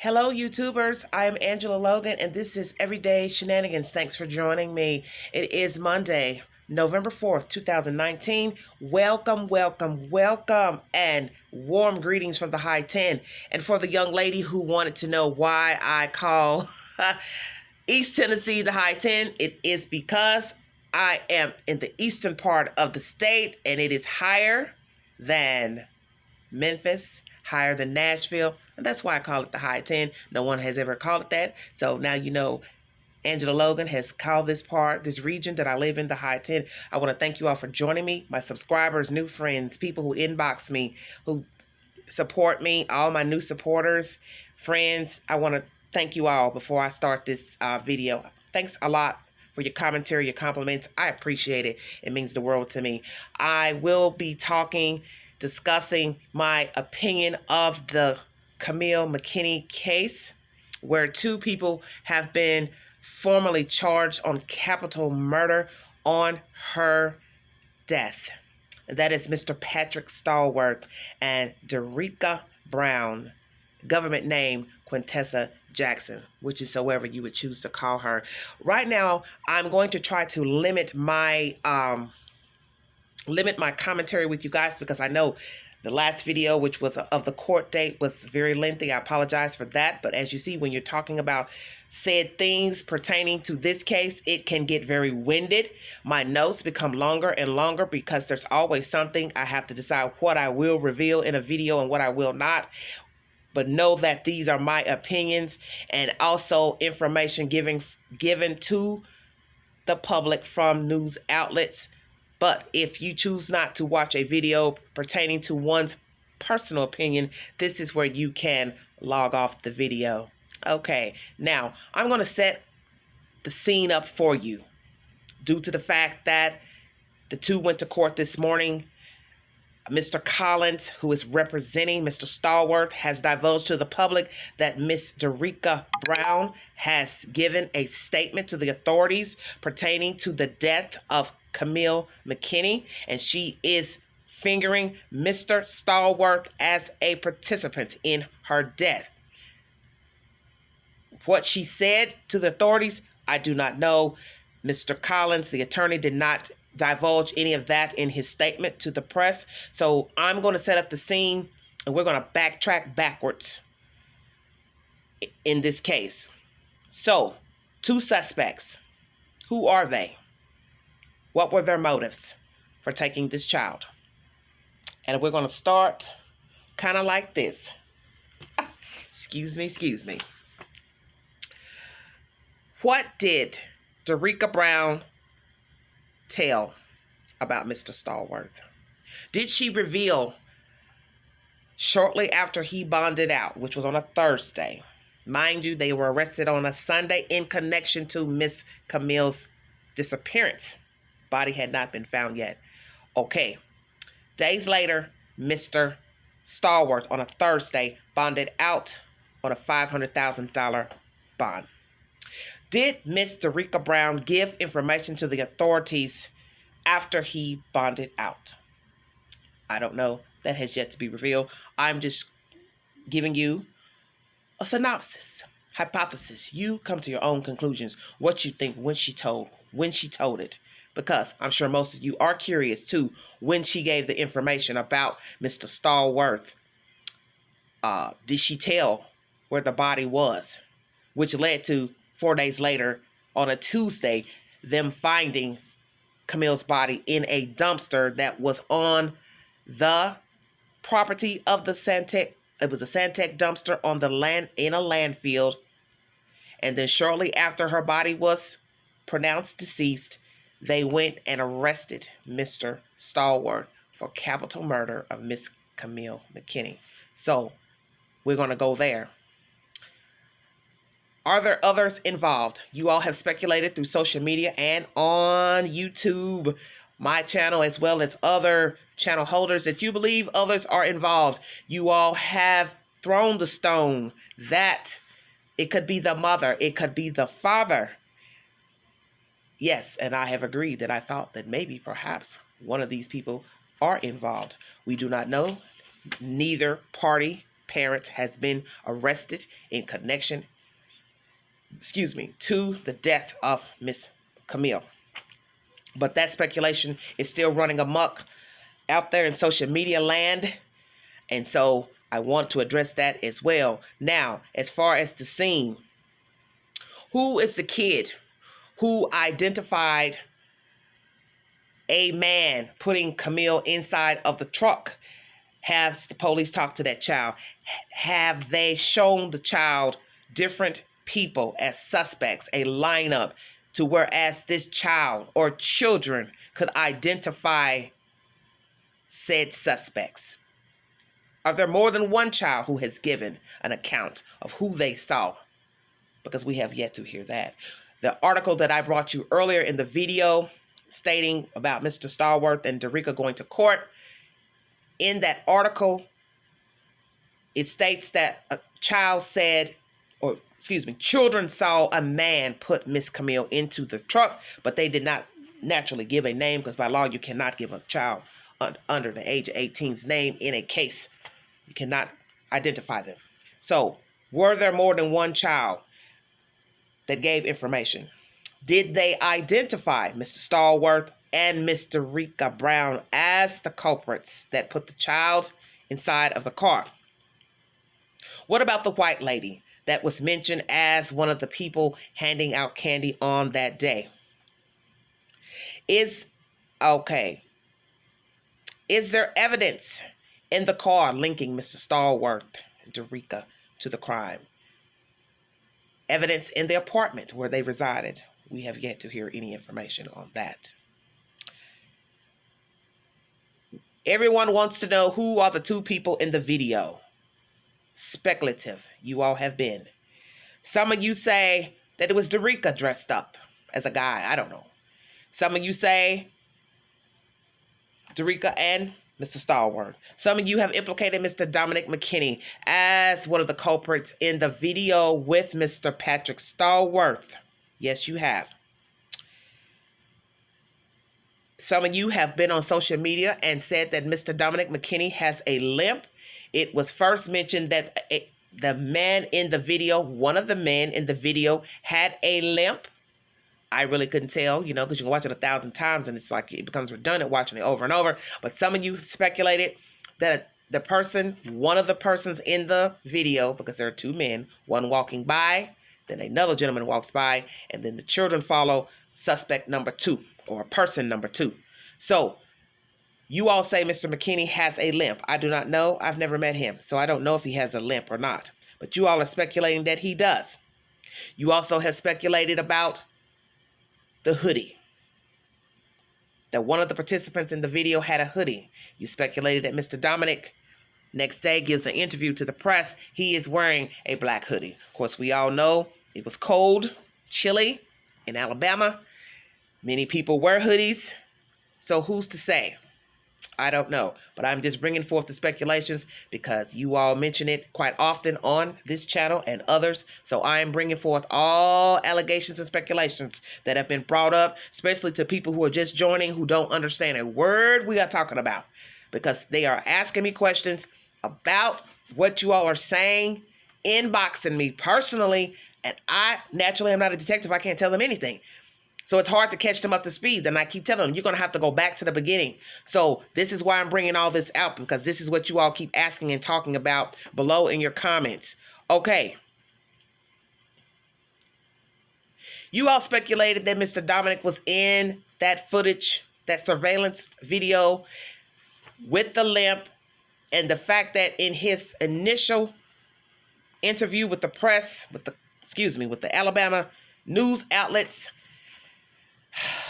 Hello, YouTubers. I am Angela Logan, and this is Everyday Shenanigans. Thanks for joining me. It is Monday, November 4th, 2019. Welcome, welcome, welcome, and warm greetings from the High 10. And for the young lady who wanted to know why I call East Tennessee the High 10, it is because I am in the eastern part of the state, and it is higher than Memphis, higher than Nashville, and that's why I call it the High 10. No one has ever called it that. So now you know Angela Logan has called this region that I live in, the High 10. I want to thank you all for joining me, my subscribers, new friends, people who inbox me, who support me, all my new supporters, friends. I want to thank you all before I start this video. Thanks a lot for your commentary, your compliments. I appreciate it. It means the world to me. I will be discussing my opinion of the Camille McKinney case, where two people have been formally charged on capital murder on her death. That is Mr. Patrick Stallworth and Derica Brown, government name Quintessa Jackson, which is however you would choose to call her. Right now, I'm going to try to limit my commentary with you guys, because I know the last video, which was of the court date, was very lengthy. I apologize for that. But as you see, when you're talking about said things pertaining to this case, it can get very winded. My notes become longer and longer because there's always something I have to decide what I will reveal in a video and what I will not. But know that these are my opinions and also information given to the public from news outlets. But if you choose not to watch a video pertaining to one's personal opinion, this is where you can log off the video. Okay, now I'm going to set the scene up for you. Due to the fact that the two went to court this morning, Mr. Collins, who is representing Mr. Stallworth, has divulged to the public that Miss Derica Brown has given a statement to the authorities pertaining to the death of Camille McKinney, and she is fingering Mr. Stallworth as a participant in her death. What she said to the authorities, I do not know. Mr. Collins, the attorney, did not divulge any of that in his statement to the press. So I'm going to set up the scene, and we're going to backtrack backwards in this case. So, two suspects. Who are they? What were their motives for taking this child? And we're going to start kind of like this. Excuse me. What did Derica Brown tell about Mr. Stallworth? Did she reveal shortly after he bonded out, which was on a Thursday? Mind you, they were arrested on a Sunday in connection to Miss Camille's disappearance. Body had not been found yet. Okay. Days later, Mr. Stallworth on a Thursday bonded out on a $500,000 bond. Did Miss Derica Brown give information to the authorities after he bonded out? I don't know. That has yet to be revealed. I'm just giving you a synopsis, hypothesis. You come to your own conclusions, what you think when she told it. Because I'm sure most of you are curious too, when she gave the information about Mr. Stallworth. Did she tell where the body was? Which led to 4 days later, on a Tuesday, them finding Camille's body in a dumpster that was on the property of the Santec. It was a Santec dumpster on the land, in a landfill. And then shortly after her body was pronounced deceased, they went and arrested Mr. Stallworth for capital murder of Miss Camille McKinney. So we're going to go there. Are there others involved? You all have speculated through social media and on YouTube, my channel, as well as other channel holders, that you believe others are involved. You all have thrown the stone that it could be the mother, it could be the father. Yes, and I have agreed that I thought that maybe, perhaps, one of these people are involved. We do not know. Neither party parent has been arrested in connection, to the death of Miss Camille. But that speculation is still running amok out there in social media land. And so I want to address that as well. Now, as far as the scene, who is the kid who identified a man putting Camille inside of the truck? Have the police talked to that child? Have they shown the child different people as suspects, a lineup, to whereas this child or children could identify said suspects? Are there more than one child who has given an account of who they saw? Because we have yet to hear that. The article that I brought you earlier in the video stating about Mr. Stallworth and Derica going to court, in that article, it states that a child said, children saw a man put Miss Camille into the truck, but they did not naturally give a name, because by law you cannot give a child under the age of 18's name in a case. You cannot identify them. So, were there more than one child that gave information? Did they identify Mr. Stallworth and Miss Derica Brown as the culprits that put the child inside of the car? What about the white lady that was mentioned as one of the people handing out candy on that day? Is there evidence in the car linking Mr. Stallworth and Derica to the crime? Evidence in the apartment where they resided? We have yet to hear any information on that. Everyone wants to know who are the two people in the video. Speculative you all have been. Some of you say that it was Derica dressed up as a guy. I don't know. Some of you say Derica and Mr. Stallworth. Some of you have implicated Mr. Dominic McKinney as one of the culprits in the video with Mr. Patrick Stallworth. Yes, you have. Some of you have been on social media and said that Mr. Dominic McKinney has a limp. It was first mentioned that the man in the video, one of the men in the video, had a limp. I really couldn't tell, because you can watch it 1,000 times and it's like it becomes redundant watching it over and over. But some of you speculated that one of the persons in the video, because there are two men, one walking by, then another gentleman walks by, and then the children follow suspect number 2 or person number 2. So you all say Mr. McKinney has a limp. I do not know. I've never met him, so I don't know if he has a limp or not. But you all are speculating that he does. You also have speculated about the hoodie. That one of the participants in the video had a hoodie. You speculated that Mr. Dominic next day gives an interview to the press. He is wearing a black hoodie. Of course, we all know it was cold, chilly in Alabama. Many people wear hoodies. So who's to say? I don't know, but I'm just bringing forth the speculations because you all mention it quite often on this channel and others. So I'm bringing forth all allegations and speculations that have been brought up, especially to people who are just joining, who don't understand a word we are talking about, because they are asking me questions about what you all are saying, inboxing me personally, and I naturally am not a detective. I can't tell them anything. So it's hard to catch them up to speed. And I keep telling them, you're going to have to go back to the beginning. So this is why I'm bringing all this out, because this is what you all keep asking and talking about below in your comments. Okay. You all speculated that Mr. Dominic was in that footage, that surveillance video with the limp, and the fact that in his initial interview with the press, with the Alabama news outlets,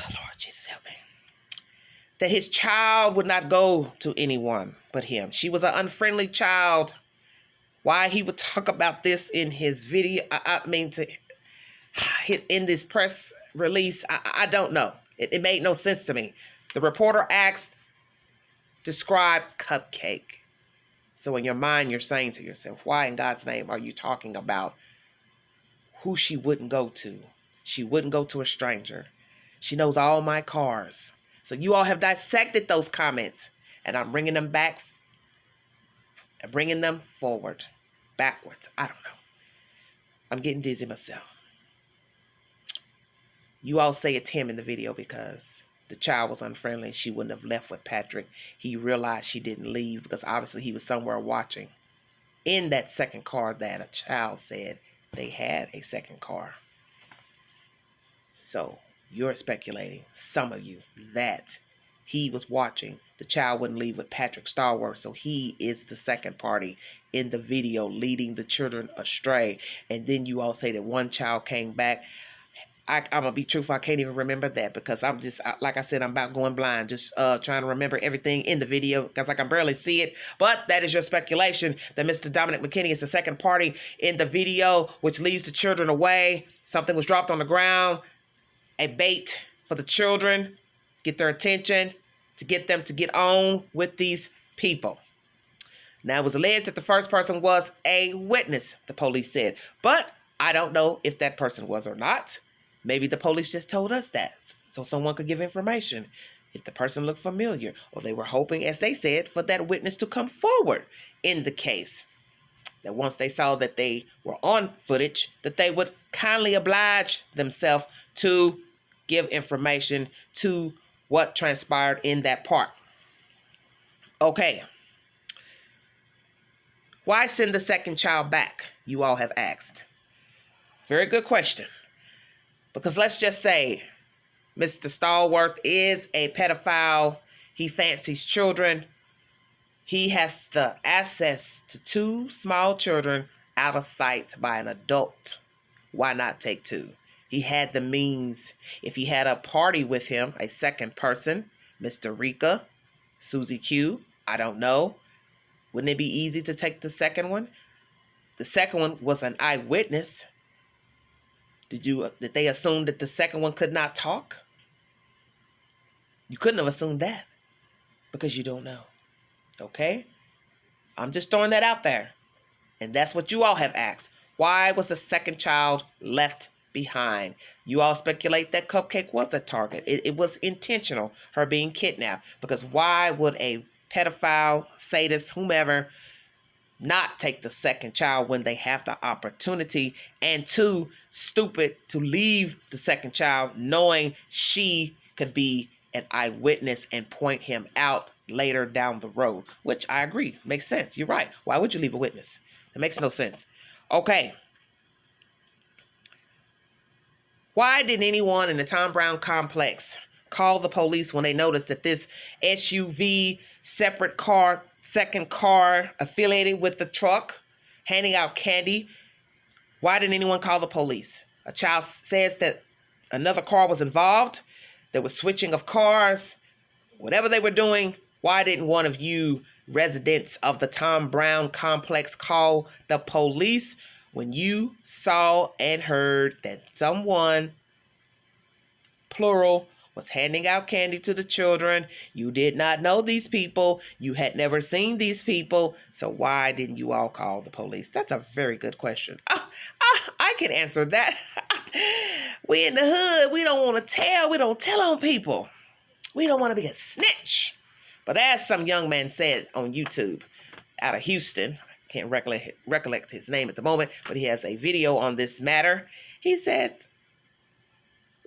Lord Jesus help me, that his child would not go to anyone but him. She was an unfriendly child. Why he would talk about this in his video, in this press release, I don't know. It made no sense to me. The reporter asked, describe Cupcake. So in your mind, you're saying to yourself, why in God's name are you talking about who she wouldn't go to? She wouldn't go to a stranger. She knows all my cars. So you all have dissected those comments, and I'm bringing them back and bringing them forward, backwards. I don't know. I'm getting dizzy myself. You all say it's him in the video because the child was unfriendly and she wouldn't have left with Patrick. He realized she didn't leave because obviously he was somewhere watching. In that second car that a child said they had a second car. So you're speculating, some of you, that he was watching. The child wouldn't leave with Patrick Starworth, so he is the second party in the video leading the children astray. And then you all say that one child came back. I'm going to be truthful, I can't even remember that because I'm just, like I said, I'm about going blind, just trying to remember everything in the video because I can barely see it. But that is your speculation that Mr. Dominic McKinney is the second party in the video, which leads the children away. Something was dropped on the ground, a bait for the children, get their attention, to get them to get on with these people. Now, it was alleged that the first person was a witness, the police said. But I don't know if that person was or not. Maybe the police just told us that so someone could give information if the person looked familiar, or they were hoping, as they said, for that witness to come forward in the case. That once they saw that they were on footage, that they would kindly oblige themselves to give information to what transpired in that part. Okay. Why send the second child back? You all have asked. Very good question. Because let's just say Mr. Stallworth is a pedophile. He fancies children. He has the access to 2 small children out of sight by an adult. Why not take 2? He had the means. If he had a party with him, a second person, Mr. Rika, Susie Q, I don't know. Wouldn't it be easy to take the second one? The second one was an eyewitness. Did they assume that the second one could not talk? You couldn't have assumed that because you don't know. Okay? I'm just throwing that out there. And that's what you all have asked. Why was the second child left behind? You all speculate that Cupcake was a target. It was intentional, her being kidnapped. Because why would a pedophile, sadist, whomever, not take the second child when they have the opportunity? And 2, stupid to leave the second child knowing she could be an eyewitness and point him out later down the road, which I agree makes sense. You're right. Why would you leave a witness? It makes no sense. Okay. Why did anyone in the Tom Brown complex call the police when they noticed that this SUV, separate car, second car affiliated with the truck, handing out candy? Why didn't anyone call the police? A child says that another car was involved. There was switching of cars. Whatever they were doing, why didn't one of you residents of the Tom Brown complex call the police when you saw and heard that someone, plural, was handing out candy to the children? You did not know these people. You had never seen these people. So why didn't you all call the police? That's a very good question. I can answer that. We in the hood. We don't want to tell. We don't tell on people. We don't want to be a snitch. But as some young man said on YouTube out of Houston, I can't recollect his name at the moment, but he has a video on this matter. He says,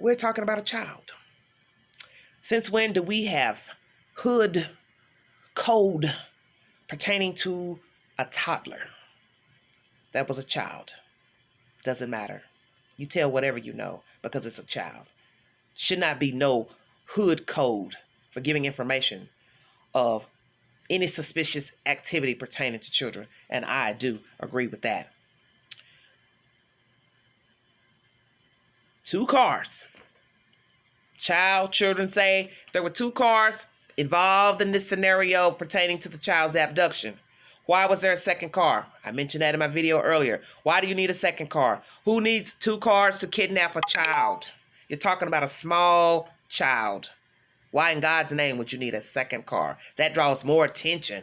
we're talking about a child. Since when do we have hood code pertaining to a toddler? That was a child. Doesn't matter. You tell whatever you know because it's a child. Should not be no hood code for giving information of any suspicious activity pertaining to children. And I do agree with that. 2 cars. Children say there were 2 cars involved in this scenario pertaining to the child's abduction. Why was there a second car? I mentioned that in my video earlier. Why do you need a second car? Who needs 2 cars to kidnap a child? You're talking about a small child. Why in God's name would you need a second car? That draws more attention.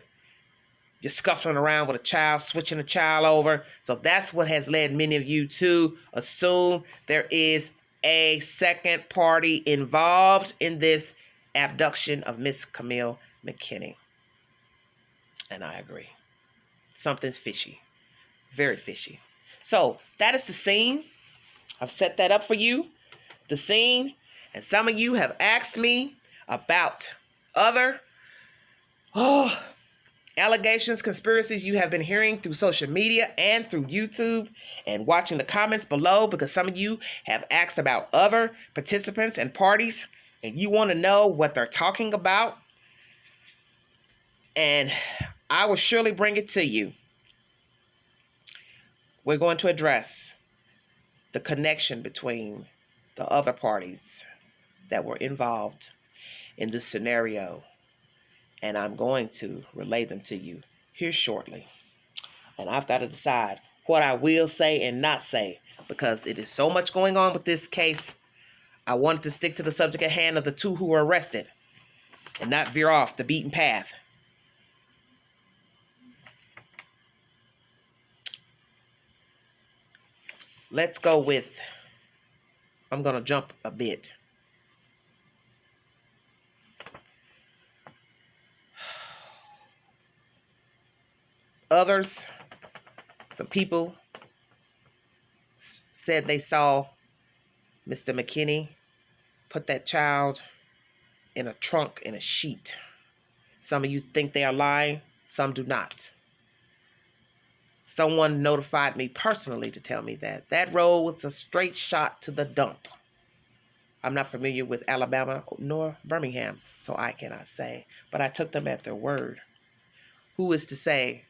You're scuffling around with a child, switching a child over. So that's what has led many of you to assume there is a second party involved in this abduction of Miss Camille McKinney. And I agree. Something's fishy. Very fishy. So that is the scene. I've set that up for you. The scene. And some of you have asked me about other allegations, conspiracies you have been hearing through social media and through YouTube, and watching the comments below, because some of you have asked about other participants and parties and you want to know what they're talking about. And I will surely bring it to you. We're going to address the connection between the other parties that were involved in this scenario, and I'm going to relay them to you here shortly. And I've got to decide what I will say and not say, because it is so much going on with this case. I wanted to stick to the subject at hand of the two who were arrested and not veer off the beaten path. Let's go with, I'm going to jump a bit. Others, some people said they saw Mr. McKinney put that child in a trunk in a sheet. Some of you think they are lying, some do not. Someone notified me personally to tell me that that road was a straight shot to the dump. I'm not familiar with Alabama nor Birmingham, so I cannot say. But I took them at their word. Who is to say,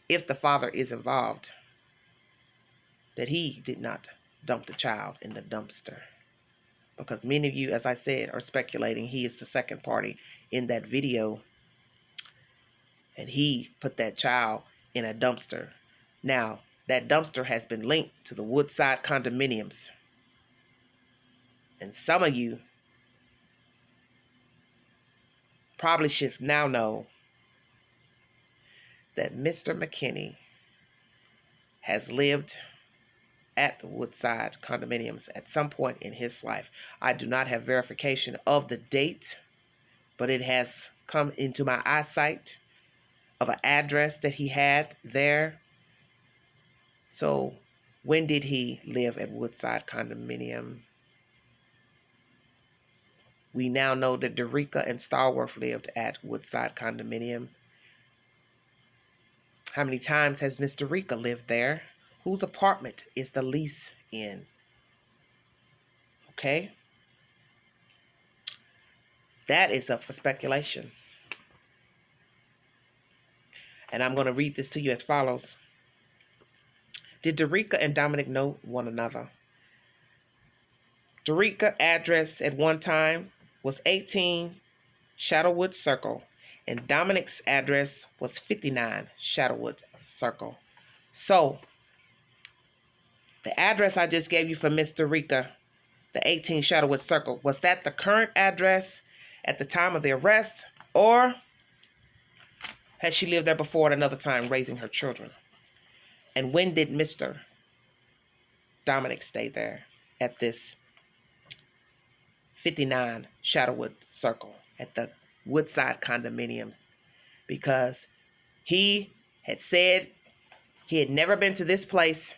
if the father is involved, that he did not dump the child in the dumpster? Because many of you, as I said, are speculating he is the second party in that video, and he put that child in a dumpster. Now, that dumpster has been linked to the Woodside condominiums. And some of you probably should now know that Mr. McKinney has lived at the Woodside condominiums at some point in his life. I do not have verification of the date, but it has come into my eyesight of an address that he had there. So when did he live at Woodside condominium? We now know that Derica and Starworth lived at Woodside condominium. How many times has Miss Derica lived there? Whose apartment is the lease in? Okay? That is up for speculation. And I'm going to read this to you as follows. Did Derica and Dominic know one another? Derica's address at one time was 18 Shadowwood Circle, and Dominic's address was 59 Shadowwood Circle. So, the address I just gave you for Miss Derica, the 18 Shadowwood Circle, was that the current address at the time of the arrest, or had she lived there before at another time raising her children? And when did Mr. Dominic stay there at this 59 Shadowwood Circle at the Woodside condominiums? Because he had said he had never been to this place,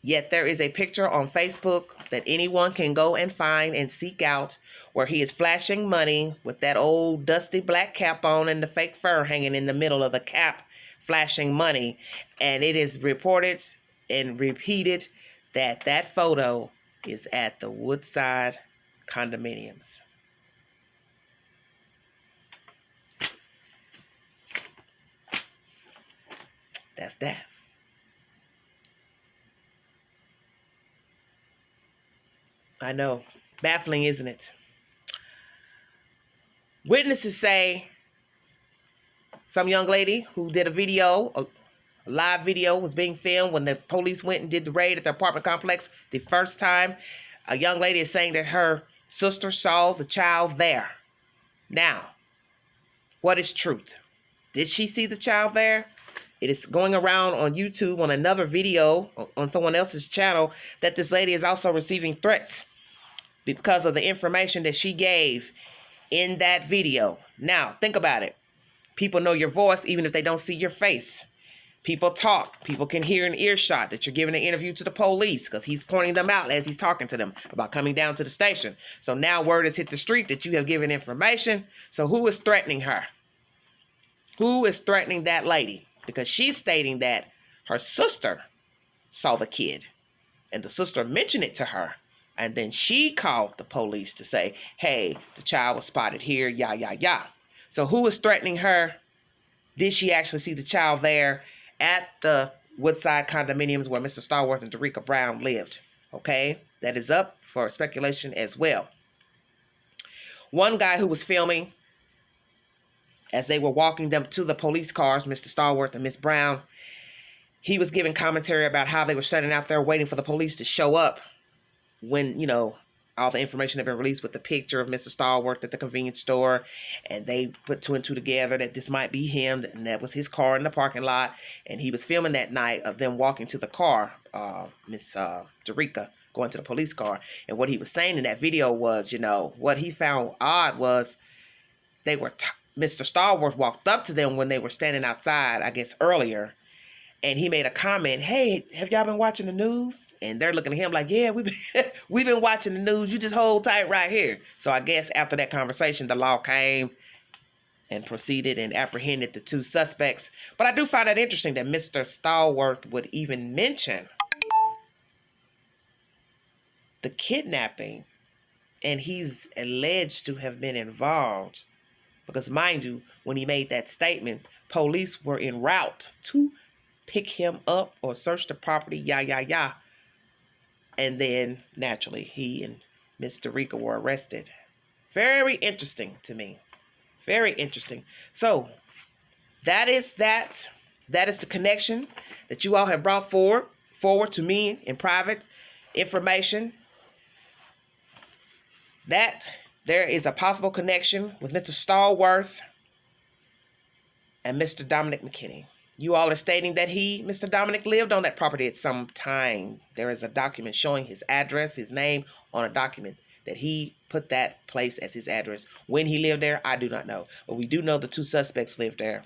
yet there is a picture on Facebook that anyone can go and find and seek out, where he is flashing money with that old dusty black cap on and the fake fur hanging in the middle of the cap, flashing money. And it is reported and repeated that that photo is at the Woodside condominiums. That's that. I know. Baffling, isn't it? Witnesses say some young lady who did a video, a live video was being filmed when the police went and did the raid at the apartment complex the first time. A young lady is saying that her sister saw the child there. Now, what is truth? Did she see the child there? It is going around on YouTube on another video on someone else's channel that this lady is also receiving threats because of the information that she gave in that video. Now, think about it. People know your voice even if they don't see your face. People talk. People can hear an earshot that you're giving an interview to the police because he's pointing them out as he's talking to them about coming down to the station. So now word has hit the street that you have given information. So who is threatening her? Who is threatening that lady? Because she's stating that her sister saw the kid and the sister mentioned it to her. And then she called the police to say, hey, the child was spotted here, yah, yah, yah. So who is threatening her? Did she actually see the child there at the Woodside condominiums where Mr. Stallworth and Derica Brown lived? Okay, that is up for speculation as well. One guy who was filming as they were walking them to the police cars, Mr. Stallworth and Miss Brown, he was giving commentary about how they were standing out there waiting for the police to show up when, you know, all the information had been released with the picture of Mr. Stallworth at the convenience store, and they put two and two together that this might be him, and that was his car in the parking lot, and he was filming that night of them walking to the car, Miss Derica going to the police car, and what he was saying in that video was, you know, what he found odd was they were, Mr. Stallworth walked up to them when they were standing outside, I guess earlier, and he made a comment, hey, have y'all been watching the news? And they're looking at him like, yeah, we've been watching the news. You just hold tight right here. So I guess after that conversation, the law came and proceeded and apprehended the two suspects. But I do find it interesting that Mr. Stallworth would even mention the kidnapping. And he's alleged to have been involved. Because mind you, when he made that statement, police were en route to pick him up or search the property, yah, yah, yah. And then, naturally, he and Miss Derica were arrested. Very interesting to me. Very interesting. So, that is that. That is the connection that you all have brought forward to me in private information. That there is a possible connection with Mr. Stallworth and Mr. Dominic McKinney. You all are stating that Mr. Dominic, lived on that property at some time. There is a document showing his address, his name on a document that he put that place as his address. When he lived there, I do not know. But we do know the two suspects lived there.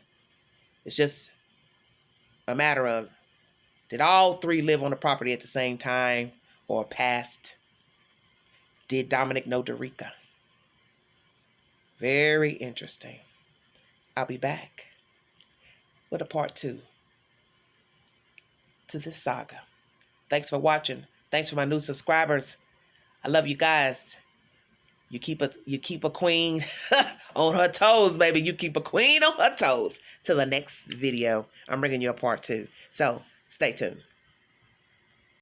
It's just a matter of, did all three live on the property at the same time or past? Did Dominic know Derica? Very interesting. I'll be back with a part 2 to this saga. Thanks for watching. Thanks for my new subscribers. I love you guys. You keep a queen on her toes, baby. You keep a queen on her toes. Till the next video, I'm bringing you a part 2. So stay tuned.